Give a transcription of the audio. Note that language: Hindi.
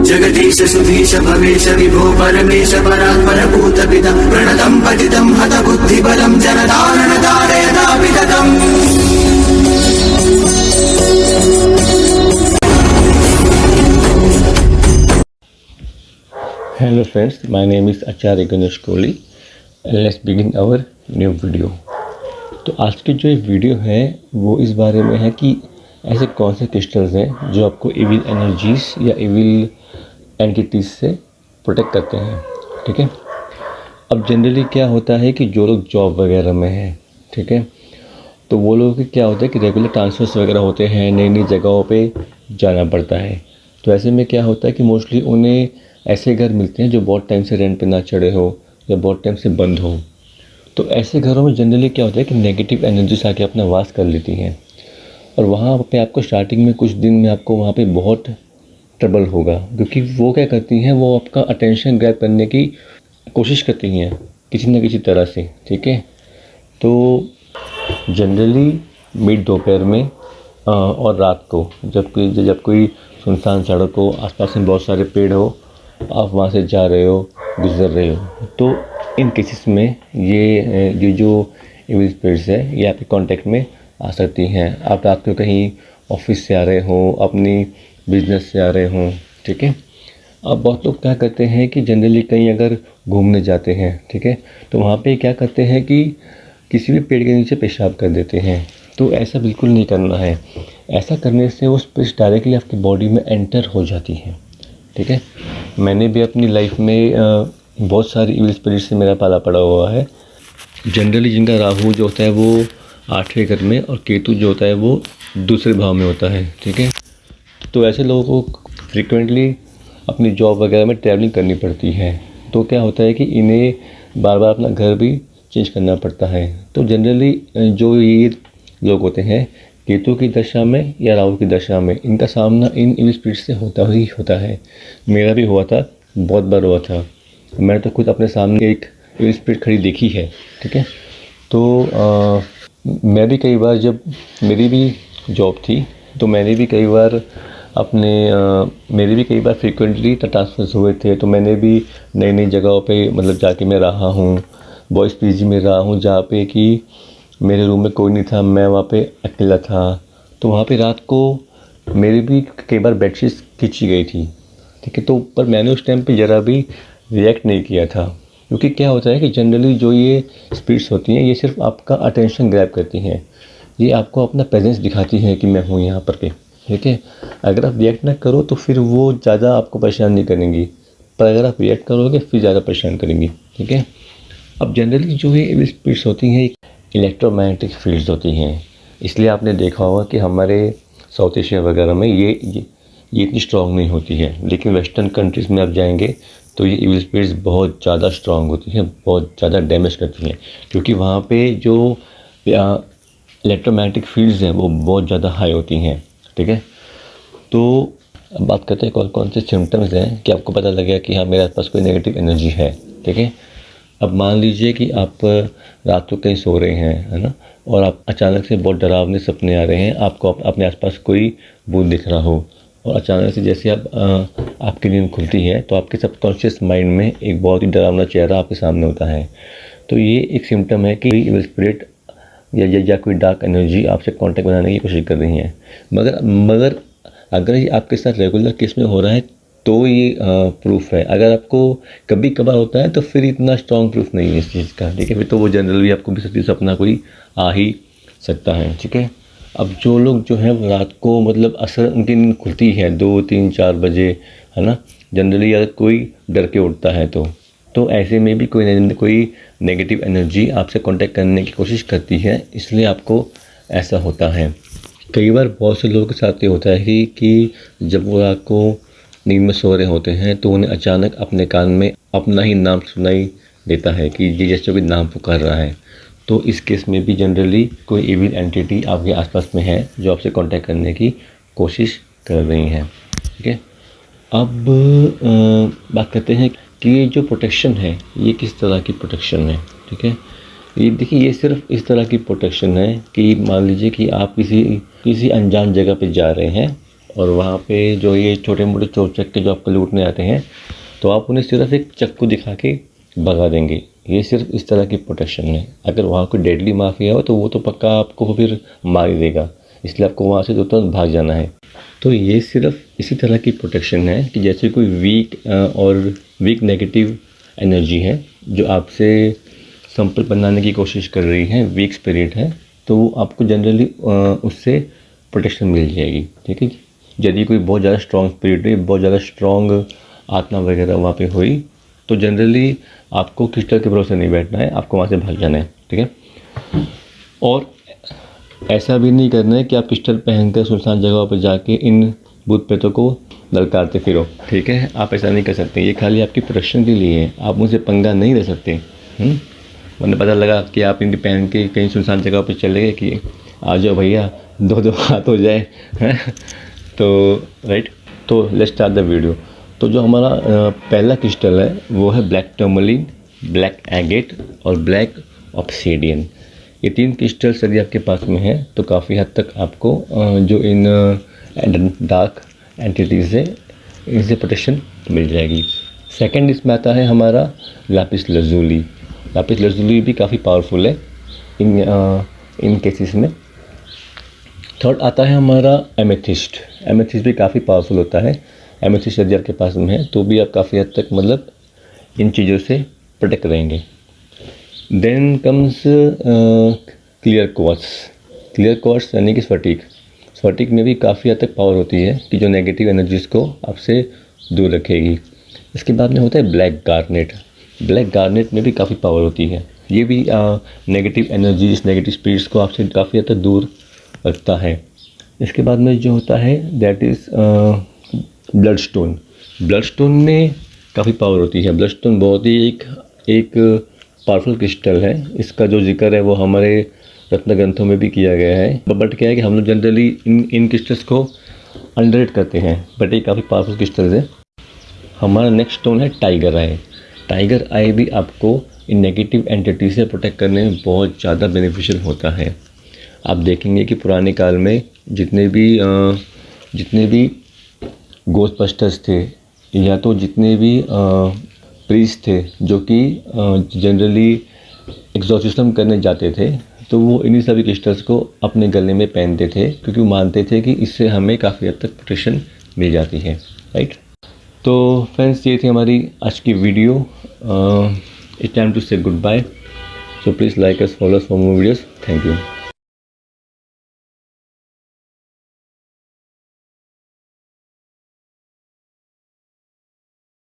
जगदीश सुधीश भवेश विभो परमेश परात्पर भूतपिता प्रणतं पतितं हतबुद्धिबलं जनतारण तारयता विगतम्। Hello friends, my name is Acharya Ganesh Kohli. Let's begin our new video। तो आज की जो वीडियो है वो इस बारे में है कि ऐसे कौन से क्रिस्टल्स हैं जो आपको इविल एनर्जीज या इविल एंटिटीज से प्रोटेक्ट करते हैं। ठीक है, अब जनरली क्या होता है कि जो लोग जॉब वगैरह में हैं, ठीक है, तो वो लोग क्या होता है कि रेगुलर ट्रांसफर्स वगैरह होते हैं, नई नई जगहों पे जाना पड़ता है। तो ऐसे में क्या होता है कि मोस्टली उन्हें ऐसे घर मिलते हैं जो बहुत टाइम से रेंट पे ना चढ़े हो या बहुत टाइम से बंद हो। तो ऐसे घरों में जनरली क्या होता है कि नेगेटिव एनर्जीज आके अपना वास कर लेती हैं और वहाँ पे आपको स्टार्टिंग में कुछ दिन में आपको वहाँ पे बहुत ट्रबल होगा, क्योंकि वो क्या करती हैं, वो आपका अटेंशन ग्रैब करने की कोशिश करती हैं किसी न किसी तरह से। ठीक है, तो जनरली मिड दोपहर में और रात को जब कोई सुनसान सड़क हो, आसपास में बहुत सारे पेड़ हो, आप वहाँ से जा रहे हो, गुजर रहे हो, तो इन केसेस में ये जो इविल स्पिरिट्स है ये आपके कांटेक्ट में आ सकती हैं। आप रात को कहीं ऑफिस से आ रहे हो, अपनी बिजनेस से आ रहे हो। ठीक है, अब बहुत लोग क्या करते हैं कि जनरली कहीं अगर घूमने जाते हैं, ठीक है, तो वहाँ पे क्या करते हैं कि किसी भी पेड़ के नीचे पेशाब कर देते हैं। तो ऐसा बिल्कुल नहीं करना है। ऐसा करने से वो स्पिरिट्स डायरेक्टली आपकी बॉडी में एंटर हो जाती हैं। ठीक है, मैंने भी अपनी लाइफ में बहुत सारी इविल स्पिरिट से मेरा पाला पड़ा हुआ है। जनरली जिनका राहु जो होता है वो 8वें घर में और केतु जो होता है वो दूसरे भाव में होता है। ठीक है, तो ऐसे लोगों को फ्रिक्वेंटली अपनी जॉब वगैरह में ट्रैवलिंग करनी पड़ती है। तो क्या होता है कि इन्हें बार बार अपना घर भी चेंज करना पड़ता है। तो जनरली जो ये लोग होते हैं केतु की दशा में या राहु की दशा में, इनका सामना इन इविल स्पिरिट से होता ही होता है। मेरा भी हुआ था, बहुत बार हुआ था। मैंने तो खुद अपने सामने एक इविल स्पिरिट खड़ी देखी है। ठीक है, तो मैं भी कई बार, जब मेरी भी जॉब थी तो मैंने भी कई बार मेरे भी कई बार फ्रिक्वेंटली ट्रांसफर्स हुए थे। तो मैंने भी नई नई जगहों पे मतलब जाके मैं रहा हूँ। बॉयज़ पीजी में रहा हूँ जहाँ पे कि मेरे रूम में कोई नहीं था, मैं वहाँ पे अकेला था। तो वहाँ पे रात को मेरी भी कई बार बेडशीट्स खींची गई थी। ठीक है, तो पर मैंने उस टाइम पे ज़रा भी रिएक्ट नहीं किया था, क्योंकि क्या होता है कि जनरली जो ये स्पिरिट्स होती हैं ये सिर्फ आपका अटेंशन ग्रैब करती हैं। ये आपको अपना प्रेजेंस दिखाती है कि मैं हूँ यहाँ पर के। ठीक है, अगर आप रिएक्ट ना करो तो फिर वो ज़्यादा आपको परेशान नहीं करेंगी, पर अगर आप रिएक्ट करोगे फिर ज़्यादा परेशान करेंगी। ठीक है, अब जनरली जो ये स्पिरिट्स होती हैं इलेक्ट्रोमैग्नेटिक फील्ड्स होती हैं। इसलिए आपने देखा होगा कि हमारे साउथ एशिया वगैरह में ये इतनी स्ट्रॉन्ग नहीं होती है, लेकिन वेस्टर्न कंट्रीज़ में आप जाएंगे तो ये इविल स्पिरिट्स बहुत ज़्यादा स्ट्रॉन्ग होती हैं, बहुत ज़्यादा डैमेज करती हैं, क्योंकि वहाँ पे जो इलेक्ट्रोमैग्नेटिक फील्ड्स हैं वो बहुत ज़्यादा हाई होती हैं। ठीक है, तो अब बात करते हैं कौन कौन से सिम्टम्स हैं कि आपको पता लगे कि हाँ मेरे आसपास कोई नेगेटिव एनर्जी है। ठीक है, अब मान लीजिए कि आप रात को कहीं सो रहे हैं, है ना, और आप अचानक से बहुत डरावने सपने आ रहे हैं, आपको अपने आसपास कोई भूत दिख रहा हो, और अचानक से जैसे आपकी नींद खुलती है तो आपके सबकॉन्शियस माइंड में एक बहुत ही डरावना चेहरा आपके सामने होता है। तो ये एक सिम्टम है कि इविल स्पिरिट या कोई डार्क एनर्जी आपसे कांटेक्ट बनाने की कोशिश कर रही है। मगर अगर ये आपके साथ रेगुलर केस में हो रहा है तो ये प्रूफ है। अगर आपको कभी कभार होता है तो फिर इतना स्ट्रॉन्ग प्रूफ नहीं है इस चीज़ का। ठीक है, फिर तो वो जनरली आपको भी सपना कोई आ ही सकता है। ठीक है, अब जो लोग जो है रात को मतलब अक्सर उनकी नींद खुलती है 2, 3, 4 बजे, है ना, जनरली अगर कोई डर के उठता है तो ऐसे में भी कोई नेगेटिव एनर्जी आपसे कांटेक्ट करने की कोशिश करती है, इसलिए आपको ऐसा होता है। कई बार बहुत से लोगों के साथ ये होता है कि जब वो रात को नींद में सो रहे होते हैं तो उन्हें अचानक अपने कान में अपना ही नाम सुनाई देता है कि ये जैसे कोई नाम पुकार रहा है। तो इस केस में भी जनरली कोई इविल एंटिटी आपके आसपास में है जो आपसे कांटेक्ट करने की कोशिश कर रही है। ठीक है, अब बात करते हैं कि ये जो प्रोटेक्शन है ये किस तरह की प्रोटेक्शन है। ठीक है, ये देखिए, ये सिर्फ इस तरह की प्रोटेक्शन है कि मान लीजिए कि आप किसी अनजान जगह पे जा रहे हैं और वहाँ पे जो ये छोटे मोटे चोर चक्के जो आपको लूटने आते हैं, तो आप उन्हें सिर्फ एक चाकू दिखा के भगा देंगे। ये सिर्फ इस तरह की प्रोटेक्शन है। अगर वहाँ कोई डेडली माफिया हो तो वो तो पक्का आपको फिर मार ही देगा, इसलिए आपको वहाँ से तुरंत भाग जाना है। तो ये सिर्फ इसी तरह की प्रोटेक्शन है कि जैसे कोई वीक नेगेटिव एनर्जी है जो आपसे संपर्क बनाने की कोशिश कर रही है, वीक स्पिरिट है, तो आपको जनरली उससे प्रोटेक्शन मिल जाएगी। ठीक है, यदि कोई बहुत ज़्यादा स्ट्रॉन्ग स्पिरिट है, बहुत ज़्यादा स्ट्रॉन्ग आत्मा वगैरह वहाँ पे हुई, तो जनरली आपको क्रिस्टल के भरोसे नहीं बैठना है, आपको वहाँ से भाग जाना है। ठीक है, और ऐसा भी नहीं करना है कि आप क्रिस्टल पहनकर सुनसान जगहों पर जाके इन भूत प्रेतों को ललकारते फिरो। ठीक है, आप ऐसा नहीं कर सकते, ये खाली आपकी प्रोटेक्शन के लिए है, आप मुझसे पंगा नहीं ले सकते। वरना पता लगा कि आप इनके पहन के कहीं सुनसान जगह पर चले गए कि आ जाओ भैया, दो हाथ हो जाए, हैं? तो राइट, तो लेट्स स्टार्ट द वीडियो। तो जो हमारा पहला क्रिस्टल है वो है ब्लैक टर्मलिन, ब्लैक एगेट और ब्लैक ऑब्सिडियन। ये 3 क्रिस्टल्स यदि आपके पास में है तो काफ़ी हद तक आपको जो इन डार्क एंटिटीज़ है इनसे प्रोटेक्शन मिल जाएगी। सेकंड इसमें आता है हमारा लापिस लजुली। लापिस लजुली भी काफ़ी पावरफुल है इन केसेस में। थर्ड आता है हमारा एमेथिस्ट। एमेथिस्ट भी काफ़ी पावरफुल होता है। एमेथिस्ट यदि आपके पास में है तो भी आप काफ़ी हद तक मतलब इन चीज़ों से प्रोटेक्ट रहेंगे। Then comes clear quartz. Clear quartz यानी कि स्फटिक। स्फटिक में भी काफ़ी हद तक पावर होती है कि जो नेगेटिव एनर्जीज़ को आपसे दूर रखेगी। इसके बाद में होता है ब्लैक गार्नेट। ब्लैक गार्नेट में भी काफ़ी पावर होती है, ये भी नेगेटिव एनर्जीज, नेगेटिव स्पिरिट्स को आपसे काफ़ी हद तक दूर रखता है। इसके बाद में जो होता है that is blood stone. Blood stone में काफ़ी पावर होती है। ब्लड स्टोन बहुत ही एक पावरफुल क्रिस्टल है। इसका जो जिक्र है वो हमारे रत्न ग्रंथों में भी किया गया है। बट क्या है कि हम लोग जनरली इन क्रिस्टल्स को अंडररेट करते हैं, बट ये काफ़ी पावरफुल क्रिस्टल्स है। हमारा नेक्स्ट स्टोन है टाइगर आई। टाइगर आई भी आपको इन नेगेटिव एंटिटी से प्रोटेक्ट करने में बहुत ज़्यादा बेनिफिशियल होता है। आप देखेंगे कि पुराने काल में जितने भी गोस्टबस्टर्स थे या तो जितने भी प्रीस्ट थे जो कि जनरली एक्सॉर्सिज्म करने जाते थे, तो वो इन्हीं सभी क्रिस्टल्स को अपने गले में पहनते थे क्योंकि वो मानते थे कि इससे हमें काफ़ी हद तक प्रोटेक्शन मिल जाती है। राइट, तो फ्रेंड्स ये थी हमारी आज की video. It's time to say goodbye. So please like us, follow us for more videos. Thank you.